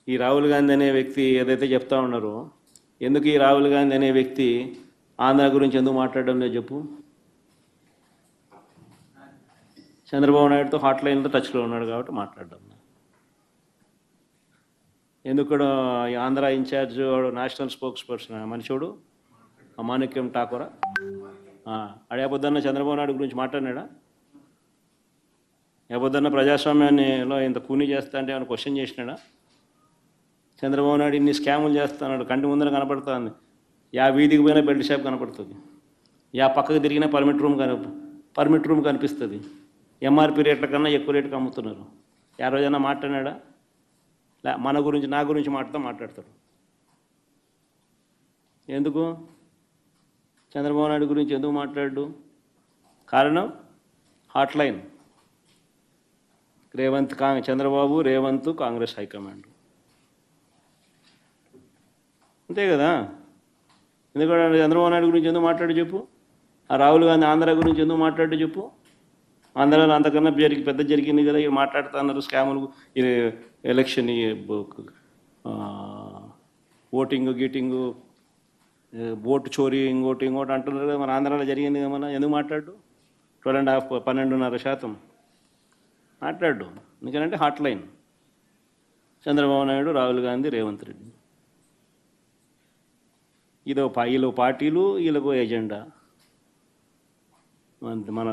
ఈ రాహుల్ గాంధీ అనే వ్యక్తి ఏదైతే చెప్తా ఉన్నారో, ఎందుకు ఈ రాహుల్ గాంధీ అనే వ్యక్తి ఆంధ్ర గురించి ఎందుకు మాట్లాడడం లేదు చెప్పు. చంద్రబాబు నాయుడుతో హాట్లైన్లో టచ్లో ఉన్నాడు కాబట్టి మాట్లాడడం. ఎందుకు ఈ Andhra in charge national spokesperson మనిషిడు మాణిక్యం ఠాకూరా అడే పొద్దున్న చంద్రబాబు నాయుడు గురించి మాట్లాడినాడా? ఏ పొద్దున్న ప్రజాస్వామ్యాన్నిలో ఇంత కూని చేస్తా అంటే ఏమైనా క్వశ్చన్ చేసినాడా? చంద్రబాబు నాయుడు ఇన్ని స్కాములు చేస్తున్నాడు, కంటి ముందర కనపడుతుంది. యా వీధికి పోయినా బెల్ట్ షాప్ కనపడుతుంది, యా పక్కకు తిరిగినా పర్మిట్ రూమ్ కనిపిస్తుంది. ఎంఆర్పి రేట్ల కన్నా ఎక్కువ రేటుకి అమ్ముతున్నారు. యా రోజైనా మాట్లాడినాడా? మన గురించి నా గురించి మాట్లాడతాడు. ఎందుకు చంద్రబాబు నాయుడు గురించి ఎందుకు మాట్లాడు? కారణం హాట్లైన్. చంద్రబాబు రేవంత్ కాంగ్రెస్ హైకమాండ్, అంతే కదా. ఎందుకంటే చంద్రబాబు నాయుడు గురించి ఎందుకు మాట్లాడు చెప్పు. ఆ రాహుల్ గాంధీ ఆంధ్ర గురించి ఎందుకు మాట్లాడు చెప్పు. ఆంధ్రాలో అంతకన్నా పెద్ద జరిగింది కదా, ఇవి మాట్లాడుతున్నారు. స్కాములు, ఎలక్షన్, ఓటింగ్ గీటింగు, ఓటు చోరీ, ఇంకోటి అంటున్నారు కదా. మన ఆంధ్రాలో జరిగింది కదా, మన ఎందుకు మాట్లాడు? 12.5% మాట్లాడు. ఎందుకంటే హాట్లైన్ చంద్రబాబు నాయుడు, రాహుల్ గాంధీ, రేవంత్ రెడ్డి. వీళ్ళు పార్టీలు, వీళ్ళకు ఎజెండా. మన